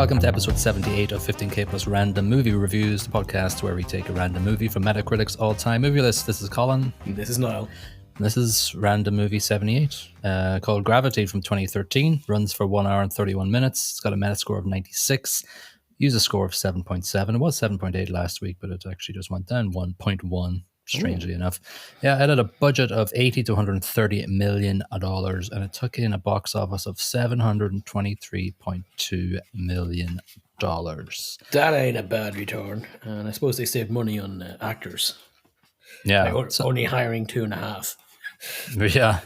welcome to episode 78 of 15K Plus Random Movie Reviews, the podcast where we take a random movie from Metacritic's all-time movie list. This is Colin. This is Niall. This is Random Movie 78, called Gravity from 2013. Runs for 1 hour and 31 minutes. It's got a Metascore of 96. User score of 7.7. It was 7.8 last week, but it actually just went down 1.1, strangely enough. Yeah, it had a budget of $80 to $130 million, and it took in a box office of $723.2 million. That ain't a bad return. And I suppose they saved money on actors. Yeah. Only hiring 2.5. Yeah.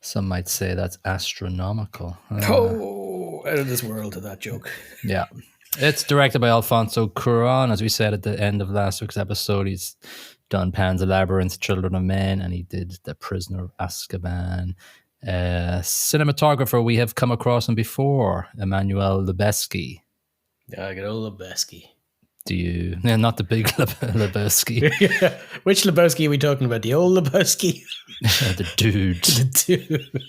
Some might say that's astronomical. Out of this world to that joke. Yeah. It's directed by Alfonso Cuarón. As we said at the end of last week's episode, he's done Pan's Labyrinth, Children of Men, and he did The Prisoner of Azkaban. Cinematographer, we have come across him before, Emmanuel Lubezki. Yeah, I get old Lebowski. Do you? No, not the big Lebowski. Yeah. Which Lebowski are we talking about? The old Lebowski? The dude. The dude.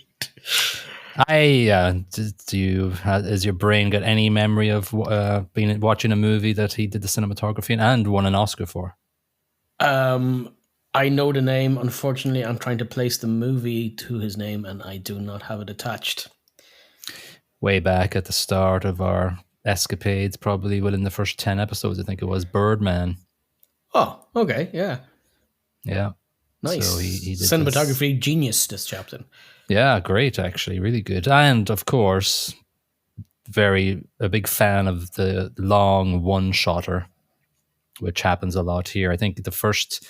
Has your brain got any memory of watching a movie that he did the cinematography in and won an Oscar for? I know the name. Unfortunately, I'm trying to place the movie to his name and I do not have it attached. Way back at the start of our escapades, probably within the first 10 episodes, I think it was Birdman. Oh, okay, yeah. Yeah. Nice. So he did cinematography genius, this chap then. Yeah, great, actually, really good. And of course, a big fan of the long one-shotter, which happens a lot here. I think the first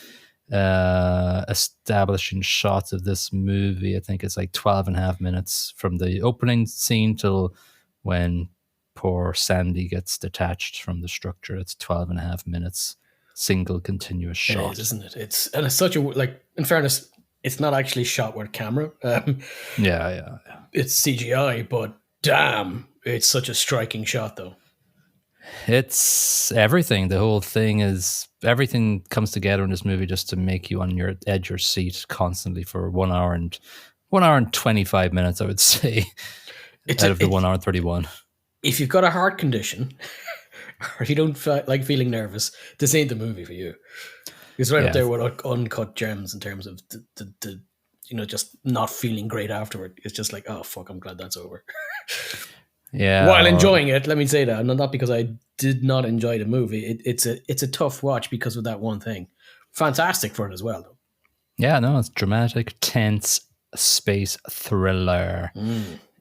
establishing shots of this movie, I think it's like 12 and a half minutes from the opening scene till when poor Sandy gets detached from the structure. It's 12 and a half minutes, single continuous shot. It is, isn't it? It's such a, like, in fairness, it's not actually shot with camera. Yeah. It's CGI, but damn, it's such a striking shot, though. It's everything. The whole thing is, everything comes together in this movie just to make you on your edge of your seat constantly for 1 hour and 25 minutes, I would say, out of the 1 hour and 31. If you've got a heart condition or you don't like feeling nervous, this ain't the movie for you. It's right up there with uncut gems in terms of the just not feeling great afterward. It's just like, oh fuck, I'm glad that's over. Yeah. While enjoying it, let me say that, and not because I did not enjoy the movie. It's a tough watch because of that one thing. Fantastic for it as well, though. Yeah, no, it's dramatic, tense space thriller.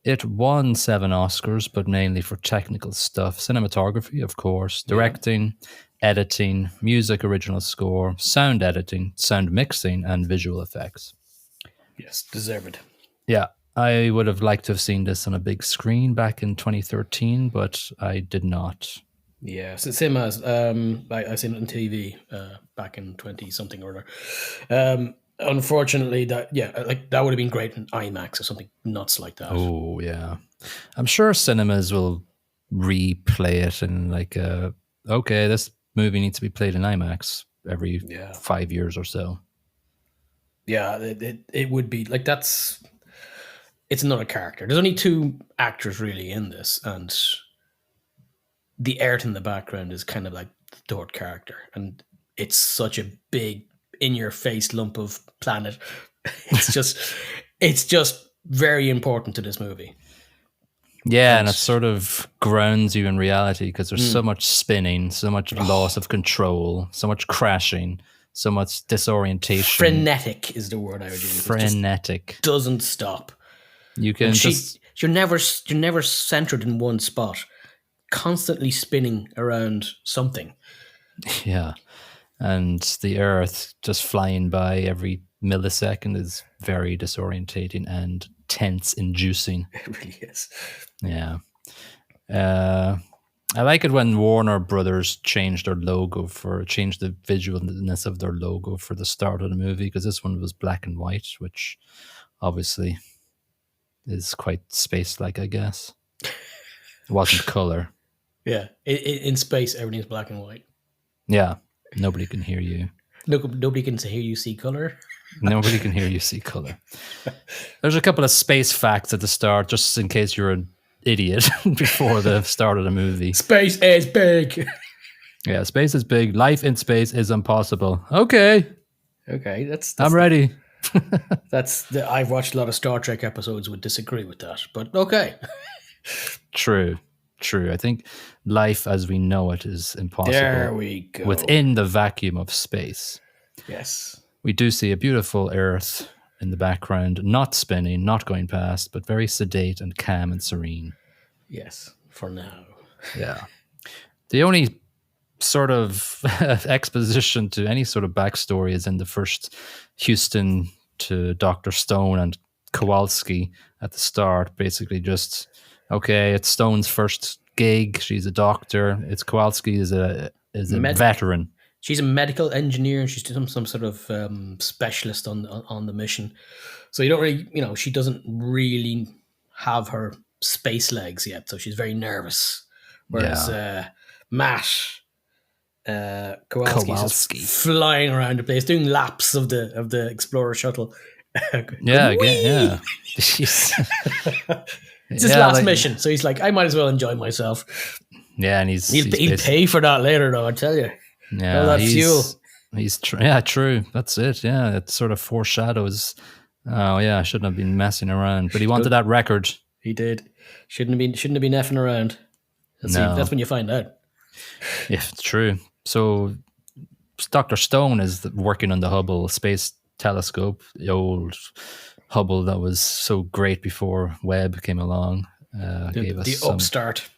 It won 7 Oscars, but mainly for technical stuff. Cinematography, of course, directing, editing, music, original score, sound editing, sound mixing, and visual effects. Yes, deserved. Yeah, I would have liked to have seen this on a big screen back in 2013, but I did not. Yeah, so same as I seen it on TV back in 20-something or other. Unfortunately, that would have been great in IMAX or something nuts like that. Oh yeah, I'm sure cinemas will replay it and okay, this movie needs to be played in IMAX every 5 years or so. Yeah, it would be like it's another character. There's only 2 actors really in this, and the art in the background is kind of like the third character, and it's such a big in-your-face lump of planet. It's just very important to this movie. Yeah, and it sort of grounds you in reality because there's so much spinning, so much loss of control, so much crashing, so much disorientation. Frenetic is the word I would use. Frenetic. It doesn't stop. You can you're never centered in one spot, constantly spinning around something. Yeah. And the Earth just flying by every millisecond is very disorientating and tense-inducing. It really is. Yeah. I like it when Warner Brothers changed the visualness of their logo for the start of the movie, because this one was black and white, which obviously is quite space-like, I guess. It wasn't color. Yeah. In space, everything's black and white. Yeah. Nobody can hear you. Nobody can hear you see color. Nobody can hear you see color. There's a couple of space facts at the start, just in case you're idiot before the start of the movie. Space is big. Yeah, space is big. Life in space is impossible. Okay, that's I'm ready. I've watched a lot of Star Trek episodes would disagree with that, but okay. True. I think life as we know it is impossible. There we go. Within the vacuum of space. Yes. We do see a beautiful Earth in the background, not spinning, not going past, but very sedate and calm and serene. Yes, for now. Yeah. The only sort of exposition to any sort of backstory is in the first Houston to Dr. Stone and Kowalski at the start. Basically just, okay, it's Stone's first gig. She's a doctor. It's Kowalski is a veteran. She's a medical engineer and she's some sort of specialist on the mission. So you don't really, she doesn't really have her space legs yet. So she's very nervous. Whereas Matt, Kowalski's just flying around the place, doing laps of the Explorer shuttle. Yeah. It's his last mission, so he's like, I might as well enjoy myself. Yeah, and he'll pay for that later, though. I tell you. Yeah, all that fuel. True. That's it. Yeah, it sort of foreshadows. Oh yeah, I shouldn't have been messing around, but he wanted that record. He did. Shouldn't have been effing around. That's when you find out. Yeah, it's true. So Dr. Stone is working on the Hubble Space Telescope, the old Hubble that was so great before Webb came along. Gave us the upstart.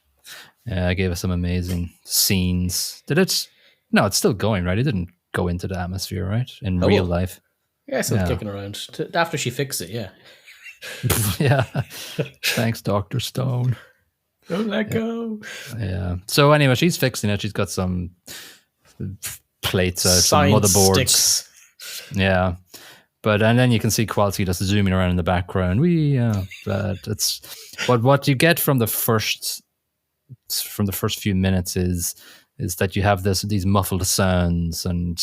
Gave us some amazing scenes. Did it? No, it's still going, right? It didn't go into the atmosphere, right? In real life. Yeah, it's still kicking around. After she fixed it, yeah. Yeah. Thanks, Dr. Stone. Don't let go. Yeah. So anyway, she's fixing it. She's got some plates out, some motherboards. Sticks. Yeah. And then you can see Kowalski just zooming around in the background. But it's what you get from the first few minutes is that you have these muffled sounds and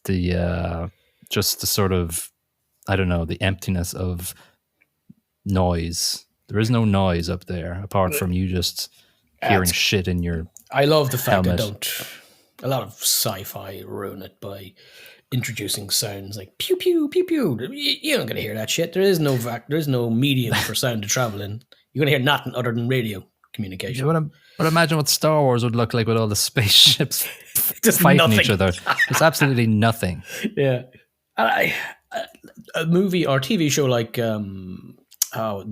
the just the sort of, I don't know, the emptiness of noise. There is no noise up there apart from you just hearing shit in your I love the fact helmet. that a lot of sci-fi ruin it by introducing sounds like pew pew pew pew. You're not gonna hear that shit. There is no medium for sound to travel in. You're gonna hear nothing other than radio communication. Yeah, but imagine what Star Wars would look like with all the spaceships just fighting nothing. each other. There's absolutely nothing. Yeah, a movie or TV show like The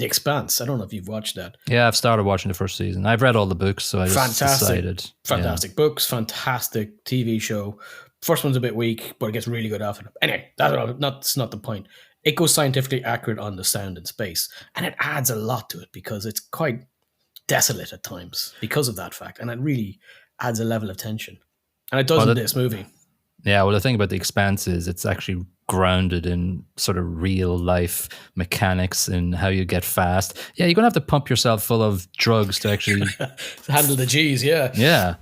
Expanse. I don't know if you've watched that. Yeah, I've started watching the first season. I've read all the books, so I just decided. Fantastic books, fantastic TV show. First one's a bit weak, but it gets really good after. Anyway, that's not the point. It goes scientifically accurate on the sound in space, and it adds a lot to it because it's quite desolate at times because of that fact, and it really adds a level of tension. And it does in this movie. Yeah, well, the thing about The Expanse is it's actually grounded in sort of real life mechanics and how you get fast. Yeah, you're going to have to pump yourself full of drugs to actually handle the G's, yeah. Yeah.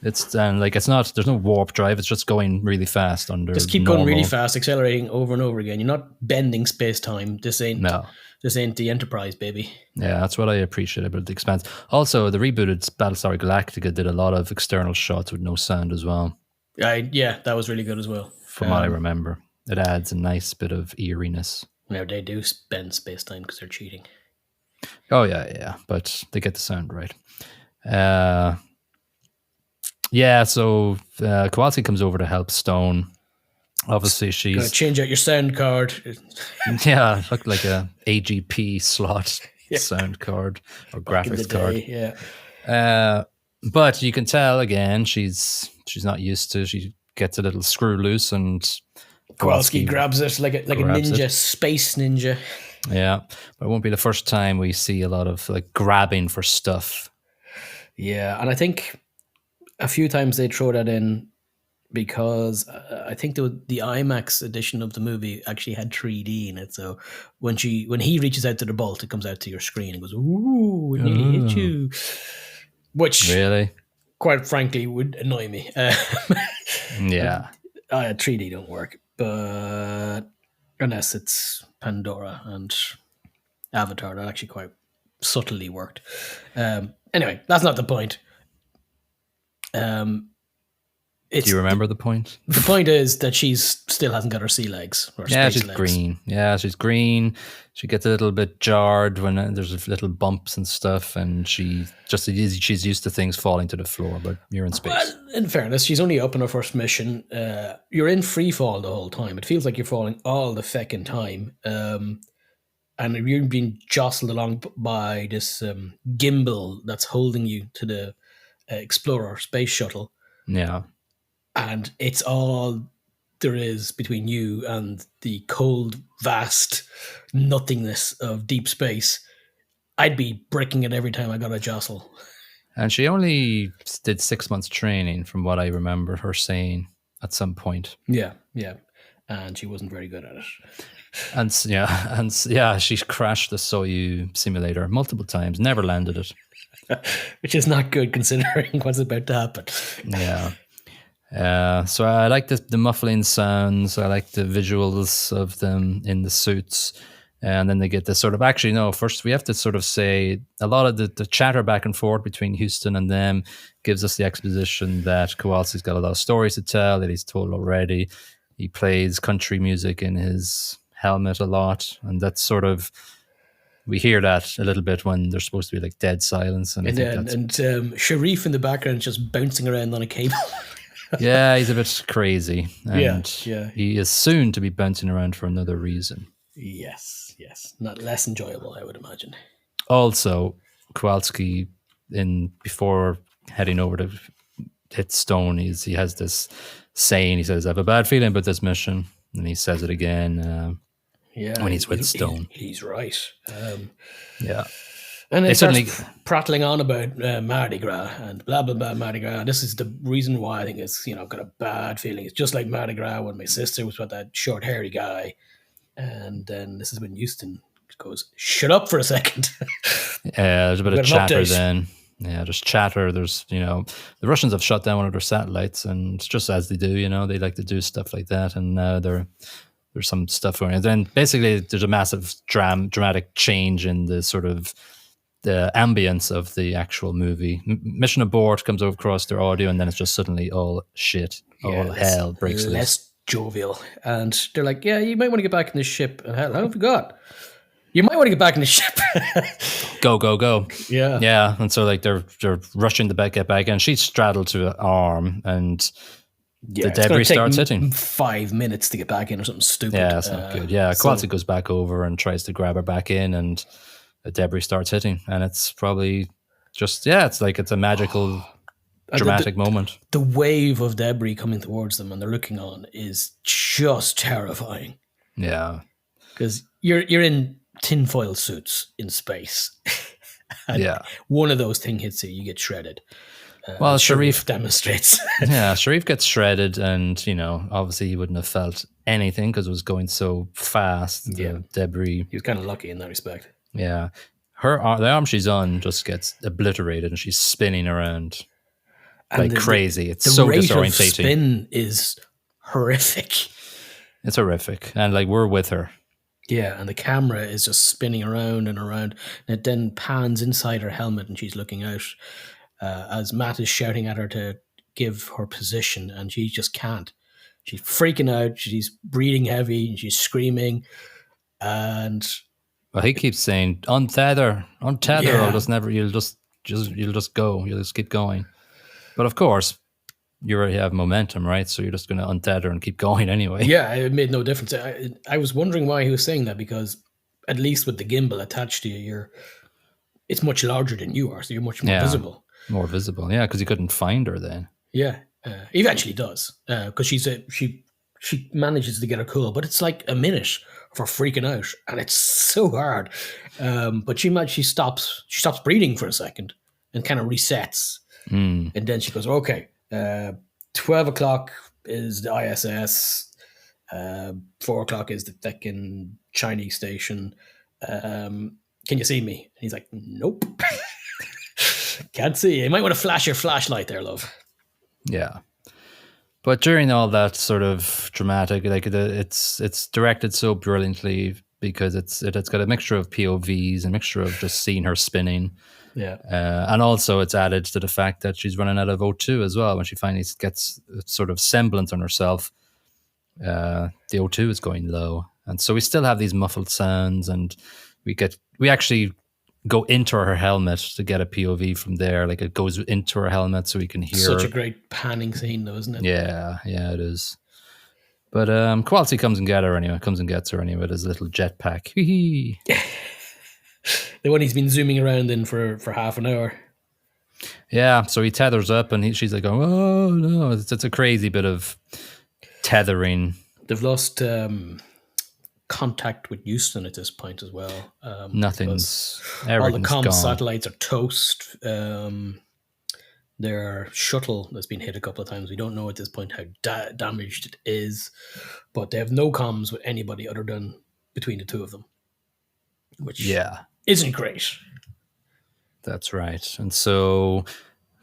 There's no warp drive. It's just going really fast under. Just keep going really fast, accelerating over and over again. You're not bending space time. This ain't the Enterprise, baby. Yeah, that's what I appreciate about The Expanse. Also, the rebooted Battlestar Galactica did a lot of external shots with no sound as well. Yeah, that was really good as well. From what I remember, it adds a nice bit of eeriness. Now they do bend space time because they're cheating. Oh yeah, but they get the sound right. So Kowalski comes over to help Stone. Obviously, she's gonna change out your sound card. Yeah, looked like a AGP slot sound card or graphics card. Yeah. But you can tell again she's not used to. She gets a little screw loose and Kowalski grabs it like a ninja, space ninja. Yeah, but it won't be the first time we see a lot of like grabbing for stuff. Yeah, and I think a few times they throw that in because I think the IMAX edition of the movie actually had 3D in it. So when he reaches out to the bolt, it comes out to your screen and goes, "Ooh, it nearly hit you." Which really, quite frankly, would annoy me. Yeah, 3D don't work, but unless it's Pandora and Avatar, that actually quite subtly worked. Anyway, that's not the point. Do you remember the point? The point is that she's still hasn't got her sea legs or Yeah, space she's legs. green. Yeah, she's green. She gets a little bit jarred when there's little bumps and stuff, and she's used to things falling to the floor. But you're in space. Well, in fairness, she's only up on her first mission. You're in free fall the whole time. It feels like you're falling all the feckin' time. And you're being jostled along by this gimbal that's holding you to the Explorer space shuttle. Yeah. And it's all there is between you and the cold, vast nothingness of deep space. I'd be breaking it every time I got a jostle. And she only did 6 months training, from what I remember her saying at some point. Yeah. And she wasn't very good at it. And she crashed the Soyuz simulator multiple times, never landed it. Which is not good considering what's about to happen. Yeah. So I like the muffling sounds. I like the visuals of them in the suits. And then they get this sort of, actually, no, first we have to sort of say a lot of the chatter back and forth between Houston and them gives us the exposition that Kowalski's got a lot of stories to tell that he's told already. He plays country music in his helmet a lot. And that's sort of, we hear that a little bit when there's supposed to be like dead silence. And Sharif in the background just bouncing around on a cable. Yeah, he's a bit crazy. And yeah. He is soon to be bouncing around for another reason. Yes. Not less enjoyable, I would imagine. Also, Kowalski, before heading over to hit Stone, he has this saying. He says, "I have a bad feeling about this mission," and he says it again when he's with Stone. He's right. Yeah. And they starts prattling on about Mardi Gras and blah, blah, blah, Mardi Gras. This is the reason why I think it's, I've got a bad feeling. It's just like Mardi Gras when my sister was with that short, hairy guy. And then this is when Houston goes, shut up for a second. There's a bit of chatter then. Yeah, there's chatter. There's, the Russians have shut down one of their satellites, and just as they do, they like to do stuff like that. And now there's some stuff going on. And then basically there's a massive dramatic change in the sort of the ambience of the actual movie. Mission abort comes over across their audio, and then it's just suddenly all shit. All hell breaks loose. Less jovial. And they're like, yeah, you might want to get back in the ship. And how have you got? You might want to get back in the ship. Go. Yeah. Yeah. And so like they're rushing to get back in. She's straddled to an arm, and the debris starts hitting. 5 minutes to get back in or something stupid. Yeah, that's not good. Yeah, Kowalski goes back over and tries to grab her back in, and the debris starts hitting. And it's probably just, it's a magical dramatic moment. The wave of debris coming towards them and they're looking on is just terrifying. Yeah. Because you're in tinfoil suits in space. One of those things hits you get shredded. Well, Sharif demonstrates. Yeah, Sharif gets shredded, and obviously he wouldn't have felt anything because it was going so fast. The debris. He was kind of lucky in that respect. Yeah, the arm she's on just gets obliterated, and she's spinning around like crazy. It's so disorientating. The rate of spin is horrific. It's horrific, and like we're with her. Yeah, and the camera is just spinning around and around, and it then pans inside her helmet, and she's looking out as Matt is shouting at her to give her position, and she just can't. She's freaking out. She's breathing heavy, and she's screaming. And well, he keeps saying, "Untether, or just never. You'll just go. You'll just keep going." But of course, you already have momentum, right? So you're just going to untether and keep going anyway. Yeah, it made no difference. I was wondering why he was saying that, because at least with the gimbal attached to you, it's much larger than you are, so you're much more visible. More visible, yeah, because he couldn't find her then. Yeah, he eventually does, because she manages to get her cool, but it's like a minute for freaking out, and it's so hard. But she stops breathing for a second and kind of resets, and then she goes, okay. 12 o'clock is the ISS. 4 o'clock is the fucking Chinese station. Can you see me? And he's like, nope. Can't see you. You might want to flash your flashlight there, love. Yeah. But during all that sort of dramatic, like it's directed so brilliantly. because it's got a mixture of POVs, a mixture of just seeing her spinning. Yeah. And also it's added to the fact that she's running out of O2 as well. When she finally gets a sort of semblance on herself, the O2 is going low. And so we still have these muffled sounds, and we actually go into her helmet to get a POV from there. Like, it goes into her helmet so we can hear. Such a great panning scene though, isn't it? Yeah, it is. But Kowalski comes and gets her anyway with his little jetpack. The one he's been zooming around in for half an hour. Yeah, so he tethers up, and she's like, oh no, it's a crazy bit of tethering. They've lost contact with Houston at this point as well. Nothing's all the gone. satellites are toast. Their shuttle has been hit a couple of times. We don't know at this point how damaged it is, but they have no comms with anybody other than between the two of them, which isn't great. That's right. And so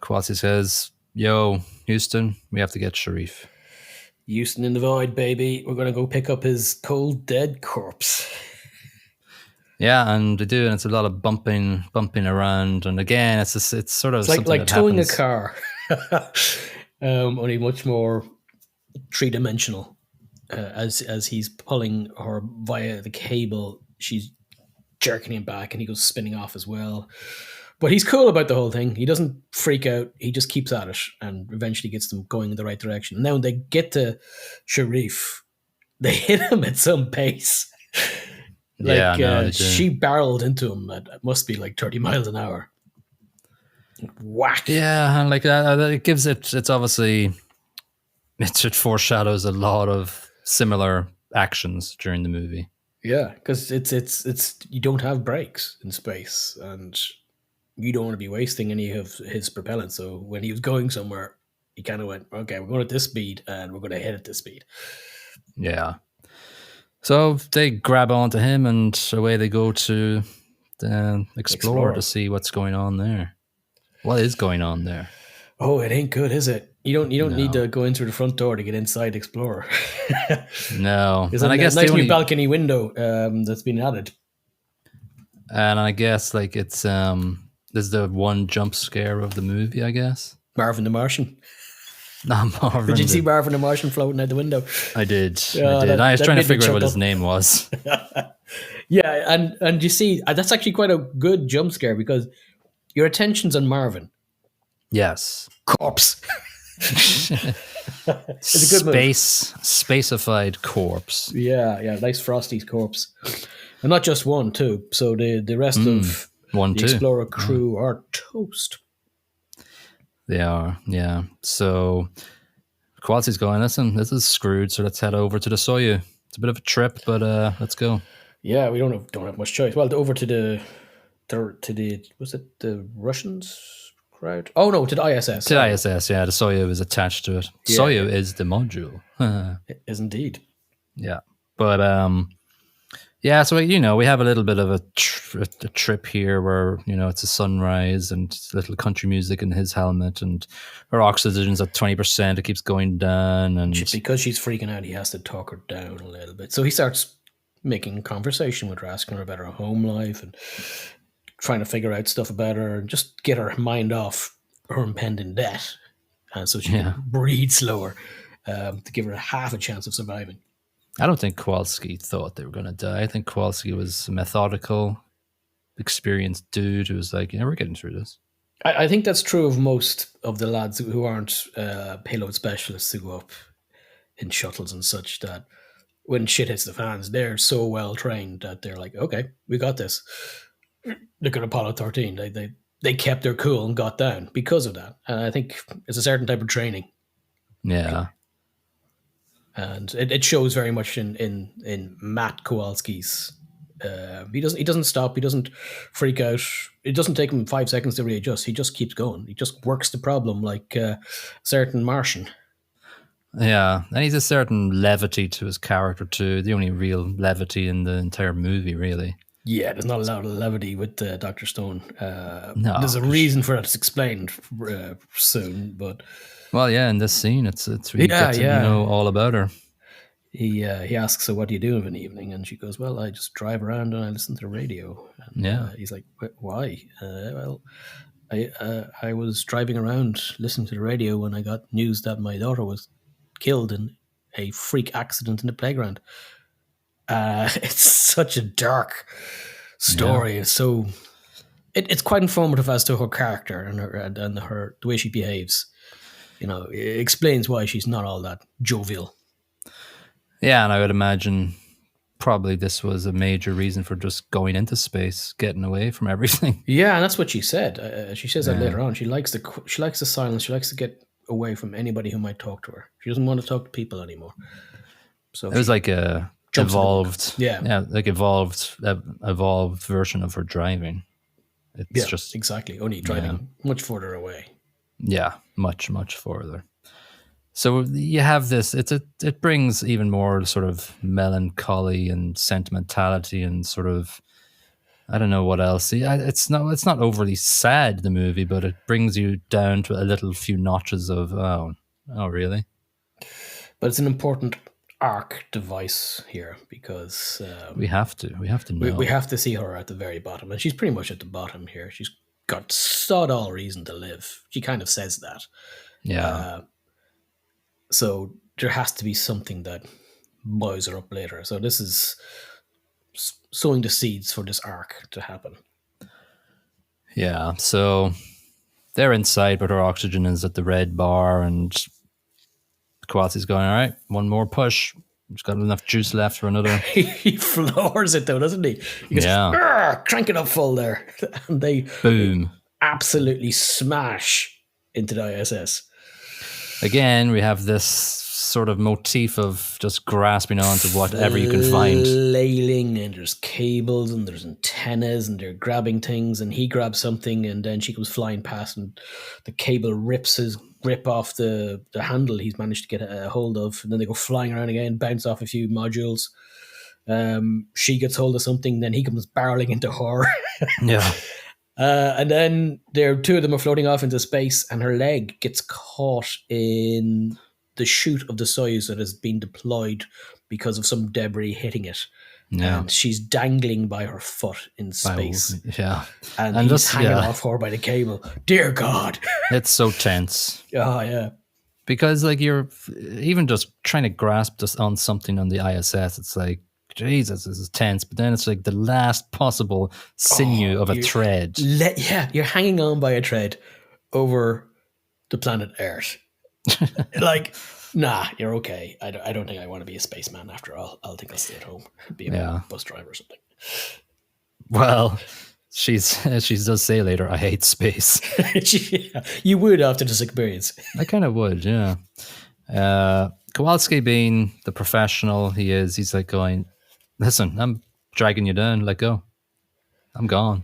Kowalski says, yo, Houston, we have to get Sharif. Houston in the void, baby. We're going to go pick up his cold, dead corpse. Yeah, and they do, and it's a lot of bumping around. And again, it's sort of like towing a car, only much more three-dimensional. As he's pulling her via the cable, she's jerking him back, and he goes spinning off as well. But he's cool about the whole thing. He doesn't freak out. He just keeps at it, and eventually gets them going in the right direction. And now when they get to Sharif, they hit him at some pace. She barreled into him at must be like 30 miles an hour. Whack. Yeah, and like it gives it's obviously it foreshadows a lot of similar actions during the movie. Yeah, because it's you don't have brakes in space, and you don't want to be wasting any of his propellant. So when he was going somewhere, he kind of went, okay, we're going at this speed, and we're going to hit at this speed. Yeah. So they grab onto him, and away they go to explore to see what's going on there. What is going on there? Oh, it ain't good, is it? You don't need to go in through the front door to get inside Explorer. No. There's a nice new balcony window that's been added. And I guess like it's there's the one jump scare of the movie, I guess. Marvin the Martian. Not Marvin. Did you see Marvin the Martian floating out the window? I did. I was trying to figure out what his name was. Yeah, and you see, that's actually quite a good jump scare because your attention's on Marvin. Yes. Corpse. It's a good spacified corpse. Yeah, nice Frosty's corpse. And not just one, too. So the rest of the Explorer crew are toast. They are, yeah. So Kowalski's going, listen, this is screwed, so let's head over to the Soyuz. It's a bit of a trip, but let's go. Yeah, we don't have much choice. Well, over to the was it the Russians crowd? Oh no, to the ISS. To the ISS, yeah. The Soyuz is attached to it. Yeah. Soyuz is the module. It is indeed. Yeah. But yeah, so we have a little bit of a trip here where it's a sunrise and little country music in his helmet, and her oxygen's at 20%. It keeps going down, and because she's freaking out, he has to talk her down a little bit. So he starts making conversation with her, asking her about her home life and trying to figure out stuff about her and just get her mind off her impending death, so she can breathe slower to give her half a chance of surviving. I don't think Kowalski thought they were going to die. I think Kowalski was a methodical, experienced dude who was like, we're getting through this. I think that's true of most of the lads who aren't payload specialists who go up in shuttles and such, that when shit hits the fans, they're so well trained that they're like, okay, we got this. Look at Apollo 13. They kept their cool and got down because of that. And I think it's a certain type of training. Yeah. And it shows very much in Matt Kowalski's. He doesn't stop. He doesn't freak out. It doesn't take him 5 seconds to readjust. He just keeps going. He just works the problem like a certain Martian. Yeah, and he's a certain levity to his character too. The only real levity in the entire movie, really. Yeah, there's not a lot of levity with Dr. Stone. No, there's a reason for it. It's explained soon, but well, yeah, in this scene, it's we get to know all about her. he asks her, "What do you do of an evening?" And she goes, "Well, I just drive around and I listen to the radio." And Yeah. he's like, "Why?" Well, I was driving around listening to the radio when I got news that my daughter was killed in a freak accident in the playground. It's such a dark story. It's so it's quite informative as to her character and her the way she behaves. You know, it explains why she's not all that jovial. Yeah, and I would imagine probably this was a major reason for just going into space, getting away from everything. Yeah, and that's what she said. She says that later on. She likes the silence. She likes to get away from anybody who might talk to her. She doesn't want to talk to people anymore. So It was like a evolved, like evolved version of her driving. It's just exactly. Only driving much further away. Yeah, much further. So you have this. It brings even more sort of melancholy and sentimentality and sort of, I don't know what else. It's not overly sad, the movie, but it brings you down to a little few notches of oh really. But it's an important arc device here because We have to know. we have to see her at the very bottom, and she's pretty much at the bottom here. She's got sod all reason to live. She kind of says that. Yeah. So there has to be something that buoys her up later. So this is sowing the seeds for this arc to happen. Yeah. So they're inside, but her oxygen is at the red bar, and Kowalski's going, all right, one more push. He's got enough juice left for another. He floors it though, doesn't he? He goes, crank it up full there. And they boom, absolutely smash into the ISS. Again, we have this sort of motif of just grasping onto whatever you can find. Flailing, and there's cables and there's antennas and they're grabbing things, and he grabs something and then she comes flying past and the cable rips his grip off the handle he's managed to get a hold of, and then they go flying around again, bounce off a few modules. She gets hold of something, then he comes barreling into her. Yeah. And then two of them are floating off into space, and her leg gets caught in the chute of the Soyuz that has been deployed because of some debris hitting it. Yeah. And she's dangling by her foot in space. Yeah. And he's just hanging off her by the cable. Dear God. It's so tense. Oh, yeah. Because like you're even just trying to grasp just on something on the ISS, it's like, Jesus, this is tense. But then it's like the last possible sinew of a thread. You're hanging on by a thread over the planet Earth. Like, nah, you're okay. I don't think I want to be a spaceman after all. I'll think I'll stay at home, be a bus driver or something. Well, she does say later, I hate space. You would after this experience. I kind of would, yeah. Kowalski, being the professional he is, he's like going, listen, I'm dragging you down. Let go. I'm gone.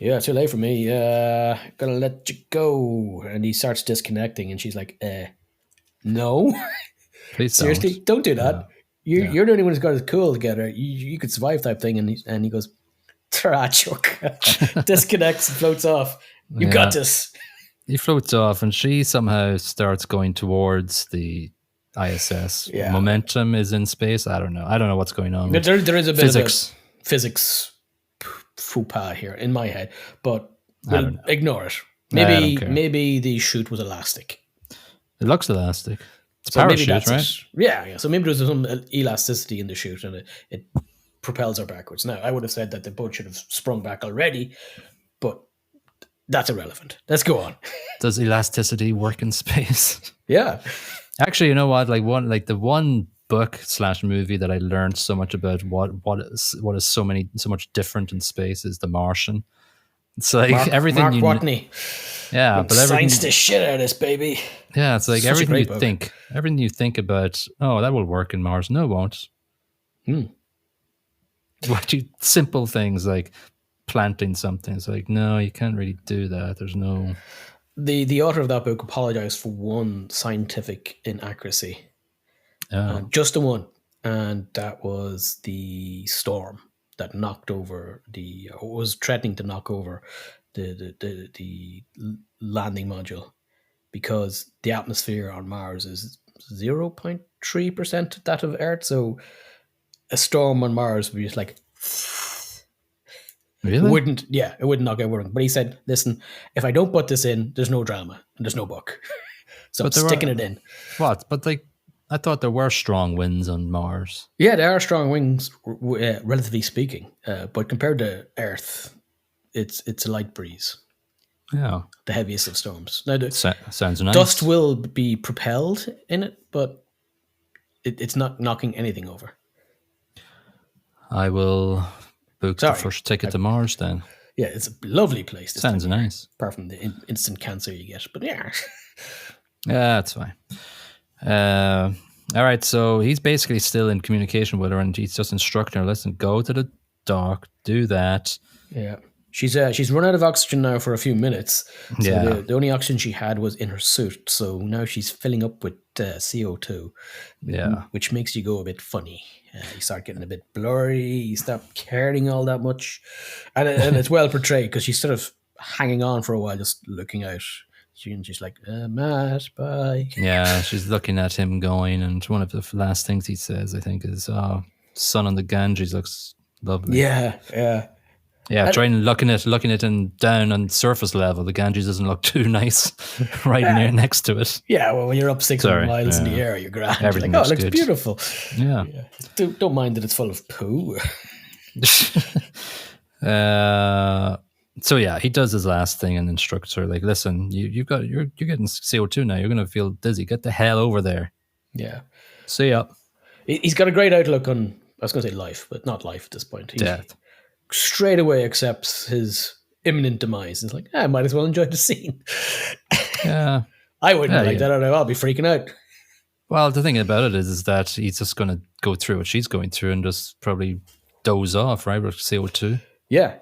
Yeah, too late for me. Gonna let you go. And he starts disconnecting, and she's like, no. Please seriously, don't do that. Yeah. You're the only one who's got his cool together. You could survive type thing. And he goes, Tarachuk. Disconnects and floats off. You got this. He floats off, and she somehow starts going towards the ISS. Yeah. Momentum is in space. I don't know what's going on. There is a bit of a physics faux pas here in my head, but we'll ignore it. Maybe the chute was elastic. It looks elastic. It's a parachute, right? Yeah. So maybe there's some elasticity in the chute, and it propels her backwards. Now, I would have said that the boat should have sprung back already, but that's irrelevant. Let's go on. Does elasticity work in space? Yeah. Actually, you know what? The one book / movie that I learned so much about what is so much different in space is The Martian. It's like everything Mark Watney. Yeah, but science the shit out of this, baby. Yeah, it's like such everything you think about. Oh, that will work in Mars. No, it won't. Simple things like planting something. It's like, no, you can't really do that. There's no. The author of that book apologized for one scientific inaccuracy. Just the one. And that was the storm that knocked over was threatening to knock over the landing module, because the atmosphere on Mars is 0.3% that of Earth. So a storm on Mars would be just like, Really? it wouldn't knock out working. But he said, listen, if I don't put this in, there's no drama and there's no book. So I'm sticking it in. What? But like, I thought there were strong winds on Mars. Yeah, there are strong winds, relatively speaking. But compared to Earth, it's a light breeze. Yeah. The heaviest of storms. Now, sounds nice. Dust will be propelled in it, but it's not knocking anything over. I will book the first ticket to Mars then. Yeah, it's a lovely place. Sounds nice. Apart from the instant cancer you get. But yeah. Yeah, that's fine. All right, so he's basically still in communication with her, and he's just instructing her, listen, go to the dock, do that. Yeah. She's run out of oxygen now for a few minutes. So the only oxygen she had was in her suit. So now she's filling up with CO2. Yeah. Which makes you go a bit funny. You start getting a bit blurry. You stop caring all that much. And it's well portrayed because she's sort of hanging on for a while, just looking out. She's like, Matt, bye. Yeah, she's looking at him going. And one of the last things he says, I think, is, sun on the Ganges looks lovely. Yeah, yeah. Yeah, trying looking at it down on surface level. The Ganges doesn't look too nice near next to it. Yeah, well, when you're up 600 miles in the air, you're grand. Everything like, looks it looks beautiful. Yeah. Don't mind that it's full of poo. So yeah, he does his last thing and instructs her, like, listen, you're getting CO2 now. You're gonna feel dizzy. Get the hell over there. Yeah. See ya. He's got a great outlook on, I was gonna say life, but not life at this point. Death. Straight away accepts his imminent demise. It's like, I might as well enjoy the scene. Yeah. I wouldn't like that. I'll be freaking out. Well, the thing about it is that he's just going to go through what she's going through and just probably doze off, right, with CO2. Yeah.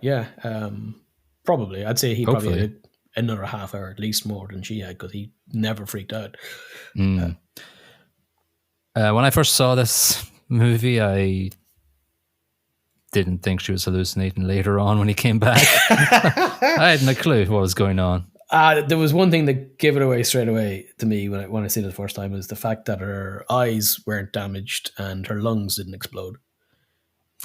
Probably. I'd say he probably had another half hour, at least more than she had, because he never freaked out. When I first saw this movie, I didn't think she was hallucinating. Later on when he came back, I hadn't a clue what was going on. There was one thing that gave it away straight away to me when I seen it the first time, is the fact that her eyes weren't damaged and her lungs didn't explode.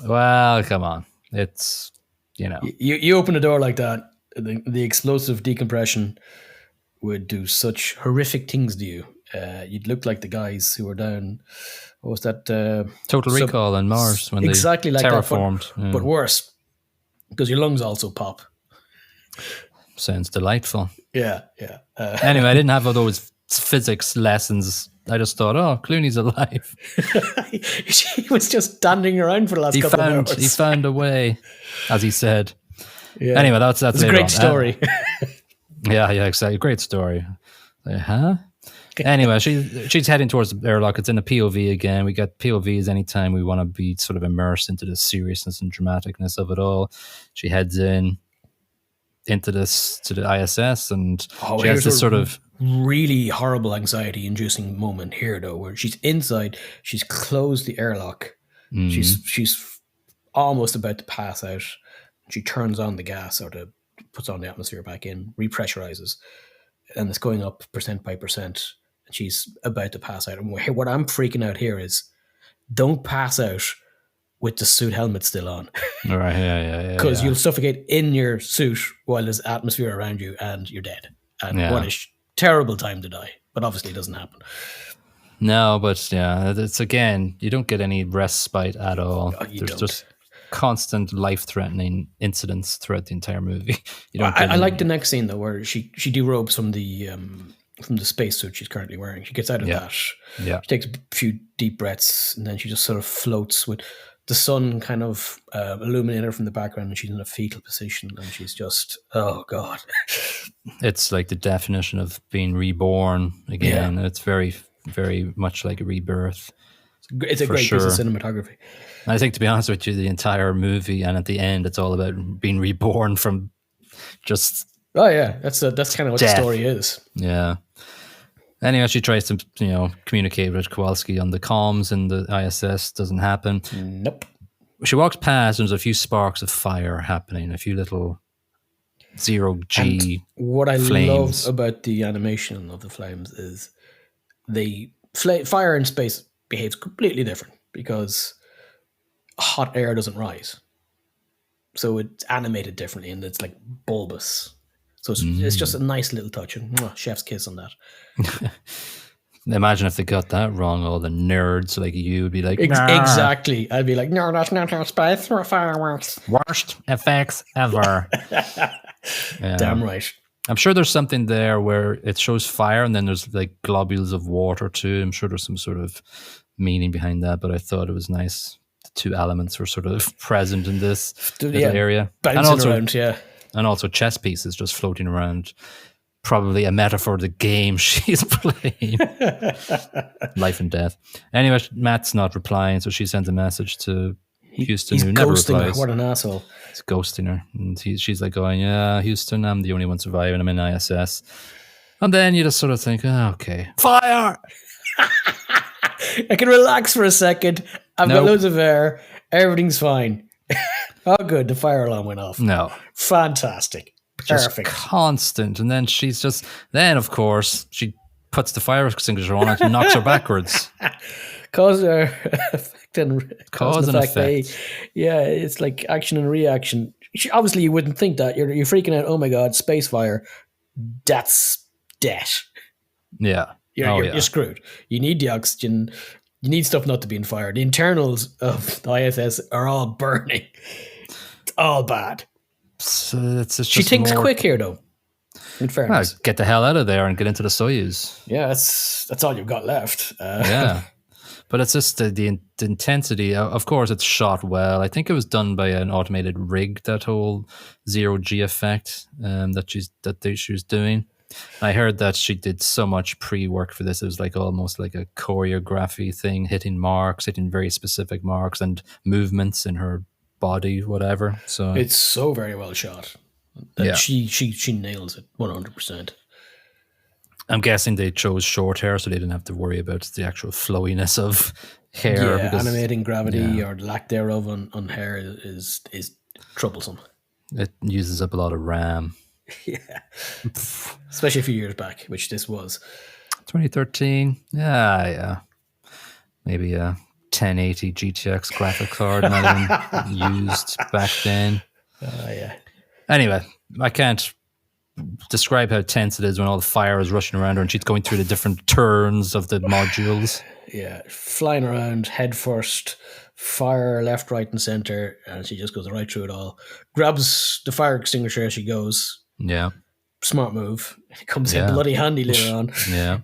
Well, come on. It's, You open a door like that, the explosive decompression would do such horrific things to you. You'd look like the guys who were down, what was that? Total Recall on Mars when exactly they like terraformed. That, but worse, because your lungs also pop. Sounds delightful. Yeah. Anyway, I didn't have all those physics lessons. I just thought, Clooney's alive. He was just standing around for the last couple of hours. He found a way, as he said. Yeah. Anyway, that's a great story. Yeah, exactly. Great story. Huh? Anyway, she's heading towards the airlock. It's in a POV again. We get POVs anytime we want to be sort of immersed into the seriousness and dramaticness of it all. She heads into the ISS, and she has this sort of really horrible anxiety-inducing moment here, though, where she's inside. She's closed the airlock. She's almost about to pass out. She turns on the gas, or puts on the atmosphere back in, repressurizes, and it's going up percent by percent. And she's about to pass out. And what I'm freaking out here is, don't pass out with the suit helmet still on. All right, yeah. Because you'll suffocate in your suit while there's atmosphere around you and you're dead. And what a terrible time to die. But obviously it doesn't happen. No, but yeah, it's again, you don't get any respite at all. There's just constant life-threatening incidents throughout the entire movie. I like the next scene, though, where she derobes from the spacesuit she's currently wearing. She gets out of that. Yeah. She takes a few deep breaths, and then she just sort of floats with the sun kind of illuminating her from the background, and she's in a fetal position, and she's just, oh God. It's like the definition of being reborn again. It's very, very much like a rebirth. It's a great piece of cinematography. And I think, to be honest with you, the entire movie, and at the end, it's all about being reborn from just... Oh yeah, that's kind of what the story is. Yeah. Anyway, she tries to, communicate with Kowalski on the comms in the ISS. Doesn't happen. Nope. She walks past, and there's a few sparks of fire happening, a few little zero-G what I flames. love about the animation of the flames is they fire in space behaves completely different because hot air doesn't rise. So it's animated differently and it's like bulbous. So it's just a nice little touch. And chef's kiss on that. Imagine if they got that wrong, all the nerds like you would be like, nah. Exactly. I'd be like, no, that's not how space fireworks. Worst effects ever. Damn right. I'm sure there's something there where it shows fire and then there's like globules of water too. I'm sure there's some sort of meaning behind that, but I thought it was nice. The two elements were sort of present in this little area. Bouncing around, And also chess pieces just floating around. Probably a metaphor of the game she's playing. Life and death. Anyway, Matt's not replying, so she sends a message to Houston, who never replies. Her. What an asshole. He's ghosting her. And she's like going, yeah, Houston, I'm the only one surviving. I'm in ISS. And then you just sort of think, oh, okay. Fire! I can relax for a second. I've got loads of air. Everything's fine. Oh, good. The fire alarm went off. No. Fantastic. Perfect. Just constant. And then of course, she puts the fire extinguisher on it and knocks her backwards. Cause and effect. Yeah, it's like action and reaction. Obviously, you wouldn't think that. You're freaking out. Oh my God, space fire. That's death. Yeah. You're screwed. You need the oxygen. You need stuff not to be in fire. The internals of the ISS are all burning. It's all bad. So it's just she thinks quick here, though. In fairness, get the hell out of there and get into the Soyuz. Yeah, that's all you've got left. Yeah, but it's just the intensity. Of course, it's shot well. I think it was done by an automated rig. That whole zero G effect that she was doing. I heard that she did so much pre-work for this. It was like almost like a choreography thing, hitting very specific marks and movements in her body, whatever. So it's so very well shot. She nails it 100%. I'm guessing they chose short hair so they didn't have to worry about the actual flowiness of hair. Yeah, animating gravity or lack thereof on hair is troublesome. It uses up a lot of RAM. Yeah. Especially a few years back, which this was. 2013. Yeah. Maybe a 1080 GTX graphic card might have been used back then. Yeah. Anyway, I can't describe how tense it is when all the fire is rushing around her and she's going through the different turns of the modules. Yeah, flying around head first, fire left, right, and center, and she just goes right through it all. Grabs the fire extinguisher as she goes. Yeah. Smart move. It comes in bloody handy later on. Yeah.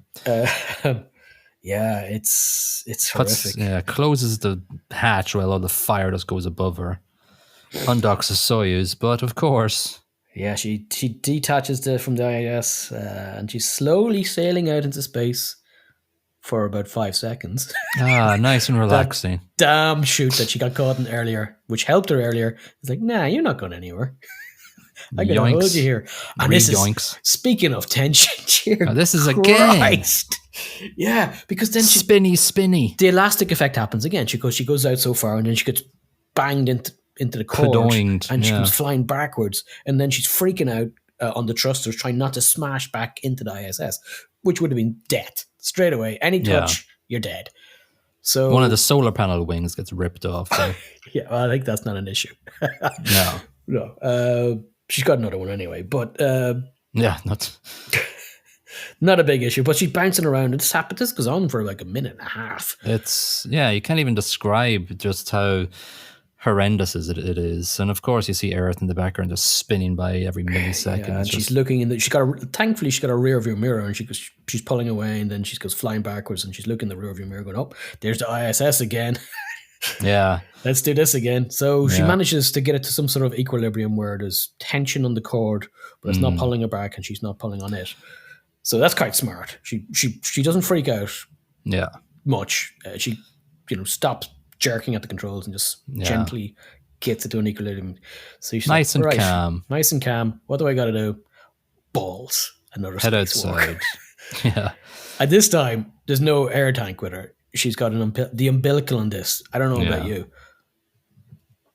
Yeah, it's horrific. Closes the hatch while all the fire just goes above her. Undocks the Soyuz, but of course... Yeah, she detaches from the ISS and she's slowly sailing out into space for about 5 seconds. Nice and relaxing. Damn shoot that she got caught in earlier, which helped her earlier. It's like, nah, you're not going anywhere. I'm going to hold you here. And this is, speaking of tension, this is a game. Yeah, because then spinny. The elastic effect happens again. She goes out so far and then she gets banged into the cord and she comes flying backwards and then she's freaking out on the thrusters trying not to smash back into the ISS, which would have been death straight away. Any touch, you're dead. So one of the solar panel wings gets ripped off. So. Yeah, well, I think that's not an issue. No. She's got another one anyway, but not a big issue. But she's bouncing around. This goes on for like a minute and a half. You can't even describe just how horrendous it is. And of course you see Earth in the background just spinning by every millisecond. And she's looking thankfully she's got a rear view mirror and she's pulling away and then she goes flying backwards and she's looking in the rear view mirror going, there's the ISS again. Yeah. Let's do this again. So she manages to get it to some sort of equilibrium where there's tension on the cord, but it's not pulling her back and she's not pulling on it. So that's quite smart. She doesn't freak out much. She stops jerking at the controls and just gently gets it to an equilibrium. So she's nice and calm. Nice and calm. What do I got to do? Balls. Another head outside. Yeah. At this time, there's no air tank with her. She's got the umbilical on this. I don't know about you.